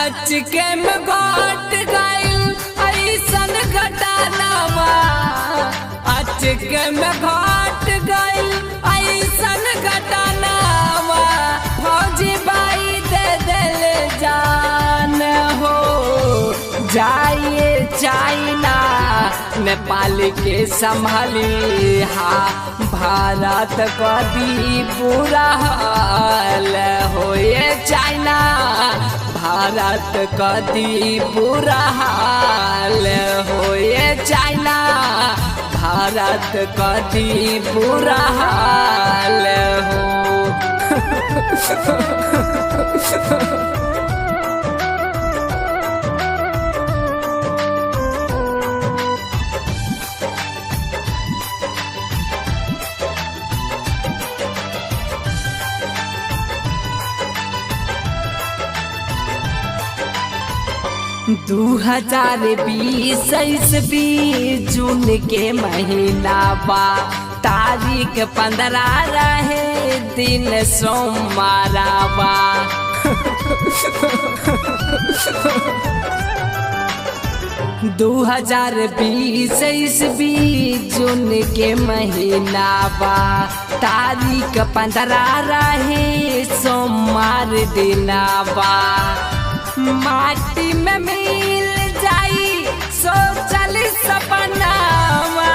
अचके में घट गइल ऐसन घटनावा, अचके में घट गइल ऐसन घटनावा, फौजी भाई दे दिल जान हो। जाइए चाइना नेपाल के संभाली, हाँ भारत का दी बुरा हाल हो। ये चाइना भारत का दी बुरा हाल हो। ये चाइना भारत का दी बुरा हाल हो। दू 2020 ईस्वी जून के महीना बा, तारीख 15 रहे दिन सोमवारा बा। 2020 ईस्वी जून के महीना बा, तारीख 15 रहे सोमवार दिनावा। माटी में मिल जाई सोचल सपनावा,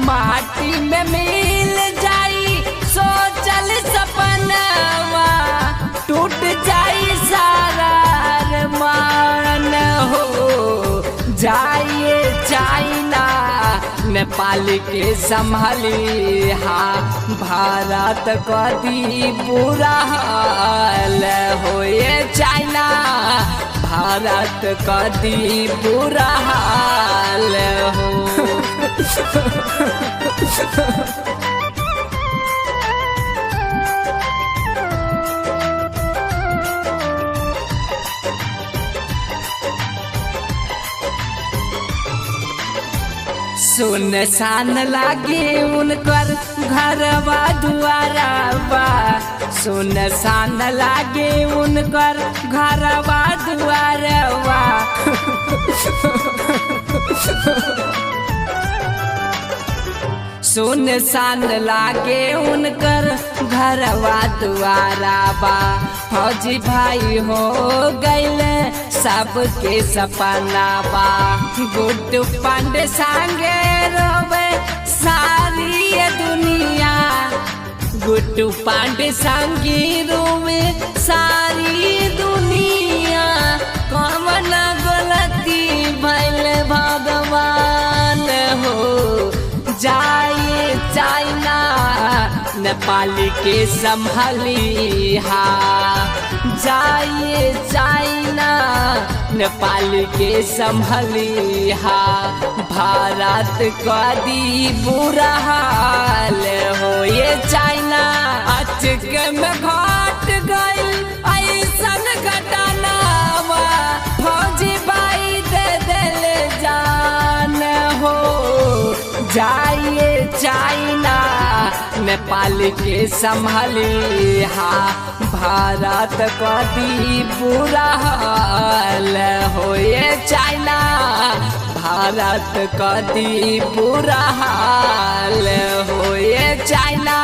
माटी में मिल जाई सोचल सपनावा, टूट जाई सारा अरमान हो। जाइए चाइना नेपाल के संभाली, हाँ भारत का दी बुरा हाल हो। ये चाइना भारत का दी बुरा हाल हो। सुनसान लागे उनकर घरवा दुआरवा, सुनसान लागे उनकर घरवा दुआरवा। सुनसान लागे उनकर घरवा दुआरवा, फौजी भाई हो गइल सबके सपनावा। गुड्डू पांडे संगे रोवे सारी ये दुनिया, गुड्डू पांडे संगे रोवे सारी दुनिया। कौन गलती भइल भगवान हो। जाइए चाइना नेपाल के संभाली, हाँ जाइए चाइना नेपाल के संभाली, हाँ भारत का दी बुरा हाल हो। ये चाइना अचके में घट गइल ऐसन घटनावा, फौजी भाई दे दिल जान हो। जाइए चाइना नेपाल के संभाली, हाँ भारत का दी बुरा हाल हो। ये चाइना भारत का दी बुरा हाल हो। ये चाइना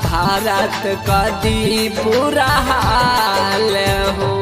भारत का दी बुरा हाल हो।